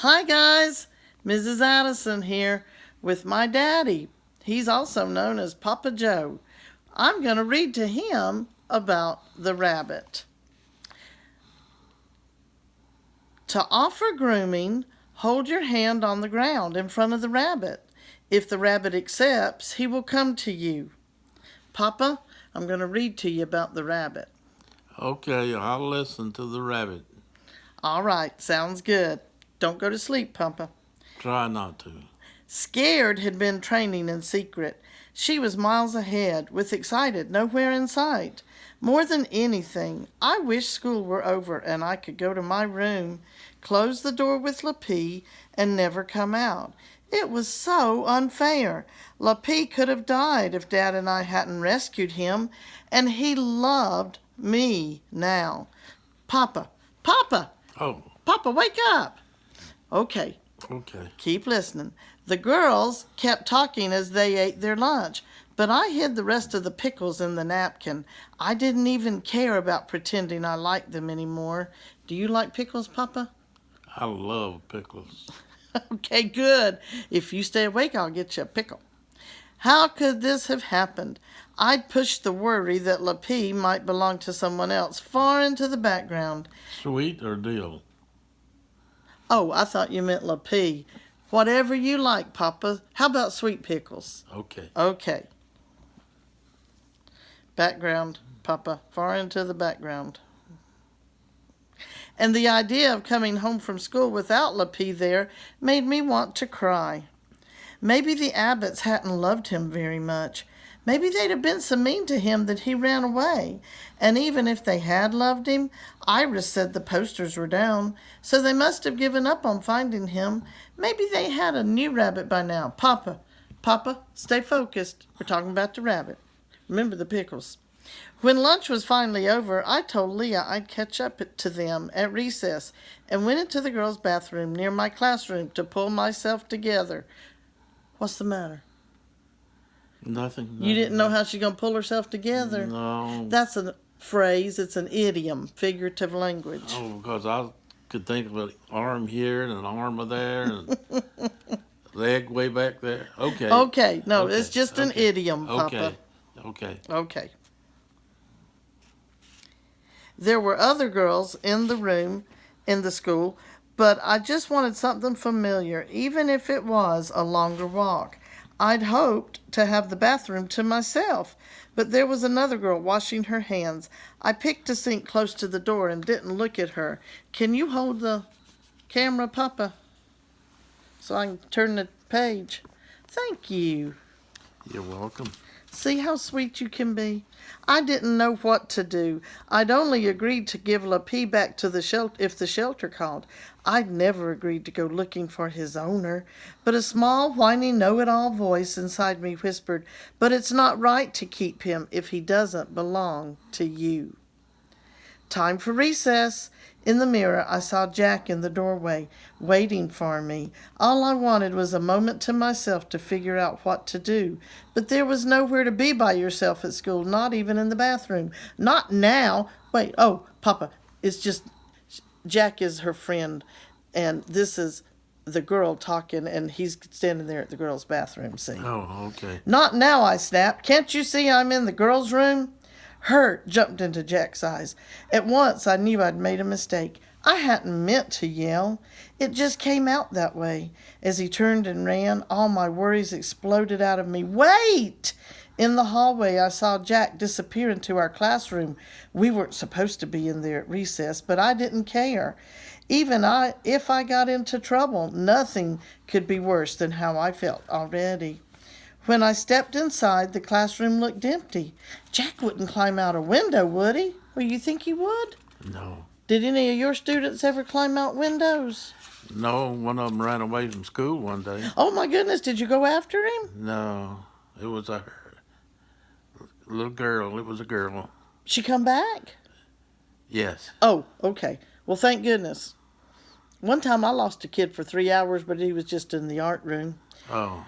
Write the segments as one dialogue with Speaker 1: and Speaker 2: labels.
Speaker 1: Hi guys, Mrs. Addison here with my daddy. He's also known as Papa Joe. I'm going to read to him about the rabbit. To offer grooming, hold your hand on the ground in front of the rabbit. If the rabbit accepts, he will come to you. Papa, I'm going to read to you about the rabbit.
Speaker 2: Okay, I'll listen to the rabbit.
Speaker 1: All right, sounds good. Don't go to sleep, Papa.
Speaker 2: Try not to.
Speaker 1: Scared had been training in secret. She was miles ahead, with excited nowhere in sight. More than anything, I wish school were over and I could go to my room, close the door with Lapie, and never come out. It was so unfair. Lapie could have died if Dad and I hadn't rescued him, and he loved me now. Papa, Papa,
Speaker 2: Oh,
Speaker 1: Papa, wake up! Okay,
Speaker 2: okay.
Speaker 1: keep listening. The girls kept talking as they ate their lunch, but I hid the rest of the pickles in the napkin. I didn't even care about pretending I liked them anymore. Do you like pickles, Papa?
Speaker 2: I love pickles.
Speaker 1: Okay, good. If you stay awake, I'll get you a pickle. How could this have happened? I'd pushed the worry that Lapie might belong to someone else far into the background.
Speaker 2: Sweet or dill?
Speaker 1: Oh, I thought you meant Lapie. Whatever you like, Papa. How about sweet pickles?
Speaker 2: Okay.
Speaker 1: Okay. Background, Papa. Far into the background. And the idea of coming home from school without Lapie there made me want to cry. Maybe the Abbotts hadn't loved him very much. Maybe they'd have been so mean to him that he ran away. And even if they had loved him, Iris said the posters were down, so they must have given up on finding him. Maybe they had a new rabbit by now. Papa, stay focused. We're talking about the rabbit. Remember the pickles. When lunch was finally over, I told Leah I'd catch up to them at recess and went into the girls' bathroom near my classroom to pull myself together. What's the matter?
Speaker 2: Nothing.
Speaker 1: You didn't know how she's going to pull herself together?
Speaker 2: No.
Speaker 1: That's a phrase. It's an idiom, figurative language.
Speaker 2: Oh, because I could think of an arm here and an arm there and leg way back there. Okay.
Speaker 1: Okay, no,
Speaker 2: Okay,
Speaker 1: it's just an
Speaker 2: okay,
Speaker 1: idiom, Papa.
Speaker 2: Okay.
Speaker 1: There were other girls in the room in the school, but I just wanted something familiar, even if it was a longer walk. I'd hoped to have the bathroom to myself, but there was another girl washing her hands. I picked a sink close to the door and didn't look at her. Can you hold the camera, Papa, so I can turn the page? Thank you.
Speaker 2: You're welcome.
Speaker 1: See how sweet you can be? I didn't know what to do. I'd only agreed to give Lapie back to the shelter if the shelter called. I'd never agreed to go looking for his owner. But a small, whiny, know-it-all voice inside me whispered, "But it's not right to keep him if he doesn't belong to you." Time for recess. In the mirror, I saw Jack in the doorway, waiting for me. All I wanted was a moment to myself to figure out what to do. But there was nowhere to be by yourself at school, not even in the bathroom. Not now. Wait, oh, Papa, it's just Jack is her friend, and this is the girl talking, and he's standing there at the girls' bathroom, see?
Speaker 2: Oh, okay.
Speaker 1: Not now, I snapped. Can't you see I'm in the girls' room? Hurt jumped into Jack's eyes. At once I knew I'd made a mistake. I hadn't meant to yell. It just came out that way. As he turned and ran, all my worries exploded out of me. Wait! In the hallway, I saw Jack disappear into our classroom. We weren't supposed to be in there at recess, but I didn't care. If I got into trouble, nothing could be worse than how I felt already. When I stepped inside, the classroom looked empty. Jack wouldn't climb out a window, would he? Well, you think he would?
Speaker 2: No.
Speaker 1: Did any of your students ever climb out windows?
Speaker 2: No, one of them ran away from school one day.
Speaker 1: Oh, my goodness, did you go after him?
Speaker 2: No, it was a little girl. It was a girl.
Speaker 1: She come back?
Speaker 2: Yes.
Speaker 1: Oh, okay. Well, thank goodness. One time I lost a kid for 3 hours, but he was just in the art room.
Speaker 2: Oh.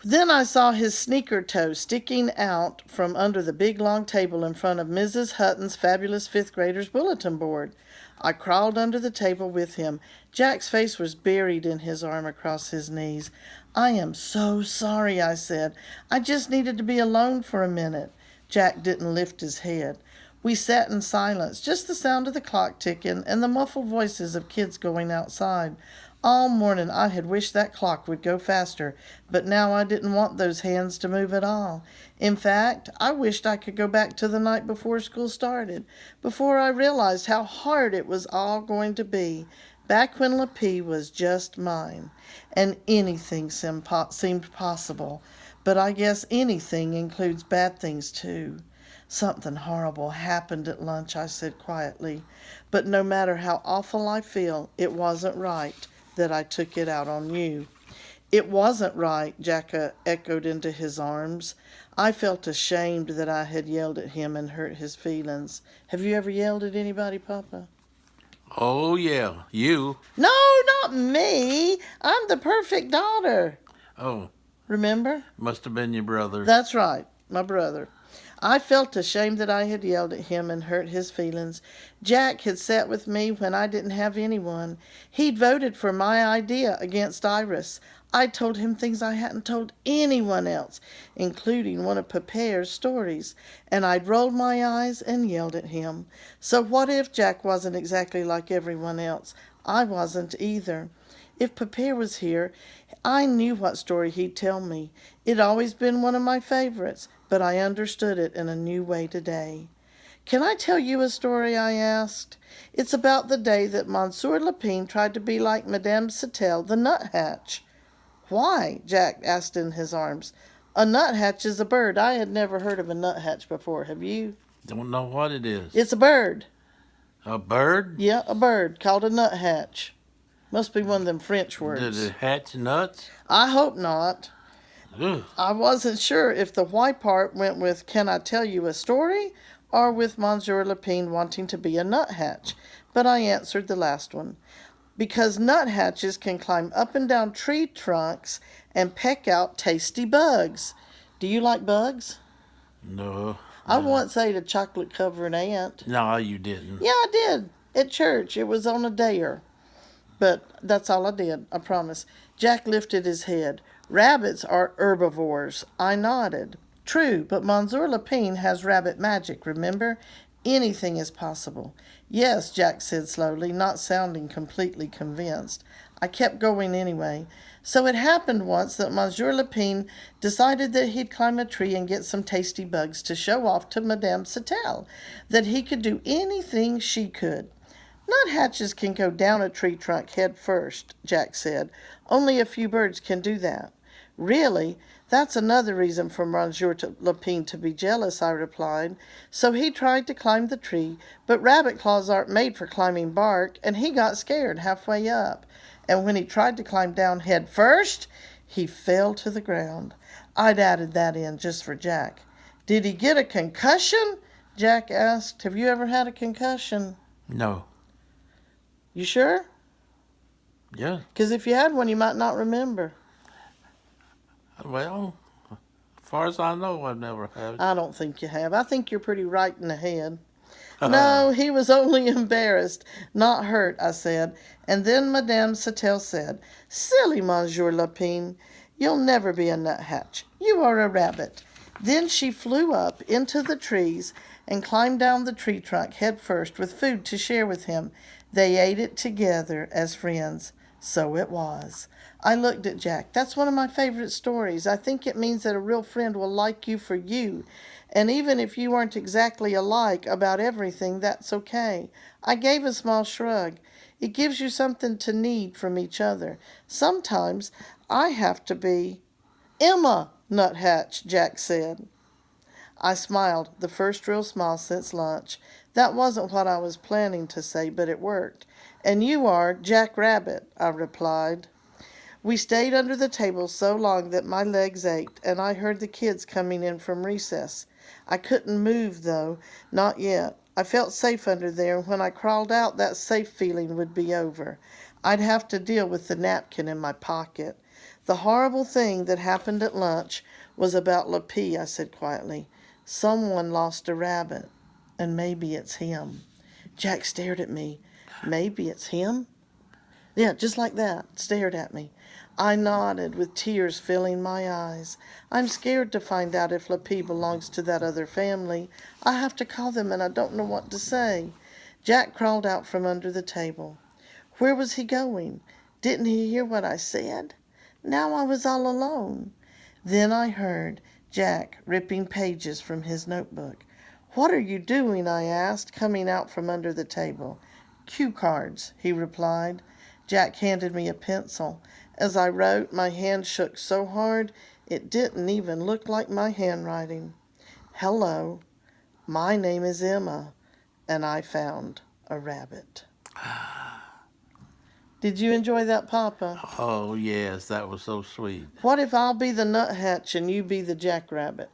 Speaker 1: Then I saw his sneaker toe sticking out from under the big long table in front of Mrs. Hutton's fabulous fifth grader's bulletin board. I crawled under the table with him. Jack's face was buried in his arm across his knees. "I am so sorry," I said. "I just needed to be alone for a minute." Jack didn't lift his head. We sat in silence, just the sound of the clock ticking and the muffled voices of kids going outside. All morning I had wished that clock would go faster, but now I didn't want those hands to move at all. In fact, I wished I could go back to the night before school started, before I realized how hard it was all going to be, back when Lapie was just mine, and anything seemed possible. But I guess anything includes bad things too. "Something horrible happened at lunch," I said quietly. "But no matter how awful I feel, it wasn't right that I took it out on you." "It wasn't right," Jack echoed into his arms. I felt ashamed that I had yelled at him and hurt his feelings. Have you ever yelled at anybody, Papa?
Speaker 2: Oh, yeah, you.
Speaker 1: No, not me. I'm the perfect daughter.
Speaker 2: Oh,
Speaker 1: Remember?
Speaker 2: must have been your brother.
Speaker 1: That's right, my brother. I felt ashamed that I had yelled at him and hurt his feelings. Jack had sat with me when I didn't have anyone. He'd voted for my idea against Iris. I told him things I hadn't told anyone else, including one of Pepe's stories, and I'd rolled my eyes and yelled at him. So what if Jack wasn't exactly like everyone else? I wasn't either. If Pepe was here, I knew what story he'd tell me. It'd always been one of my favorites, but I understood it in a new way today. "Can I tell you a story?" I asked. "It's about the day that Monsieur Lapine tried to be like Madame Sattel, the nuthatch." "Why?" Jack asked in his arms. "A nuthatch is a bird. I had never heard of a nuthatch before. Have you?"
Speaker 2: Don't know what it is.
Speaker 1: "It's a bird."
Speaker 2: A bird?
Speaker 1: "Yeah, a bird called a nuthatch. Must be one of them French words."
Speaker 2: Did it hatch nuts?
Speaker 1: "I hope not."
Speaker 2: Ugh.
Speaker 1: I wasn't sure if the why part went with "Can I tell you a story?" or with Monsieur Lapine wanting to be a nuthatch, but I answered the last one. Because nuthatches can climb up and down tree trunks and peck out tasty bugs. Do you like bugs?
Speaker 2: No.
Speaker 1: I once ate a chocolate-covered ant.
Speaker 2: No, you didn't.
Speaker 1: Yeah, I did. At church. It was on a dare. But that's all I did, I promise. Jack lifted his head. "Rabbits are herbivores." I nodded. "True, but Monsieur Lapine has rabbit magic, remember? Anything is possible." "Yes," Jack said slowly, not sounding completely convinced. I kept going anyway. "So it happened once that Monsieur Lapine decided that he'd climb a tree and get some tasty bugs to show off to Madame Sattel that he could do anything she could." "Nuthatches can go down a tree trunk head first," Jack said. "Only a few birds can do that." "Really? That's another reason for Monsieur Lapine to be jealous," I replied. "So he tried to climb the tree, but rabbit claws aren't made for climbing bark, and he got scared halfway up. And when he tried to climb down head first, he fell to the ground." I'd added that in just for Jack. "Did he get a concussion?" Jack asked. "Have you ever had a concussion?"
Speaker 2: No.
Speaker 1: "You sure?
Speaker 2: Yeah.
Speaker 1: Because if you had one, you might not remember."
Speaker 2: Well, as far as I know, I've never had it.
Speaker 1: "I don't think you have. I think you're pretty right in the head." "No, he was only embarrassed, not hurt," I said. And then Madame Sattel said, "Silly Monsieur Lapine, you'll never be a nuthatch. You are a rabbit." Then she flew up into the trees and climbed down the tree trunk head first with food to share with him. They ate it together as friends. So it was. I looked at Jack. "That's one of my favorite stories. I think it means that a real friend will like you for you. And even if you aren't exactly alike about everything, that's okay." I gave a small shrug. "It gives you something to need from each other. Sometimes I have to be—" "Emma, nuthatch," Jack said. I smiled, the first real smile since lunch. That wasn't what I was planning to say, but it worked. "And you are Jack Rabbit," I replied. We stayed under the table so long that my legs ached, and I heard the kids coming in from recess. I couldn't move, though, not yet. I felt safe under there, and when I crawled out, that safe feeling would be over. I'd have to deal with the napkin in my pocket. "The horrible thing that happened at lunch was about Lapie," I said quietly. "Someone lost a rabbit, and maybe it's him." Jack stared at me. Maybe it's him? Yeah, just like that, stared at me. I nodded with tears filling my eyes. I'm scared to find out if Lapie belongs to that other family. I have to call them and I don't know what to say. Jack crawled out from under the table. Where was he going? Didn't he hear what I said? Now I was all alone. Then I heard Jack ripping pages from his notebook. What are you doing? I asked, coming out from under the table. Cue cards, he replied. Jack handed me a pencil. As I wrote, my hand shook so hard it didn't even look like my handwriting. Hello, my name is Emma, and I found a rabbit. Did you enjoy that, Papa?
Speaker 2: Oh, yes, that was so sweet.
Speaker 1: What if I'll be the nuthatch and you be the jackrabbit?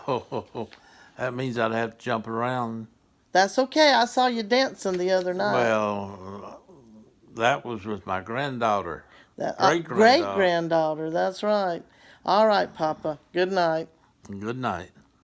Speaker 2: Oh, that means I'd have to jump around.
Speaker 1: That's okay. I saw you dancing the other night.
Speaker 2: Well, that was with my granddaughter,
Speaker 1: That
Speaker 2: great
Speaker 1: great
Speaker 2: granddaughter.
Speaker 1: granddaughter. That's right. All right, Papa. Good night.
Speaker 2: Good night.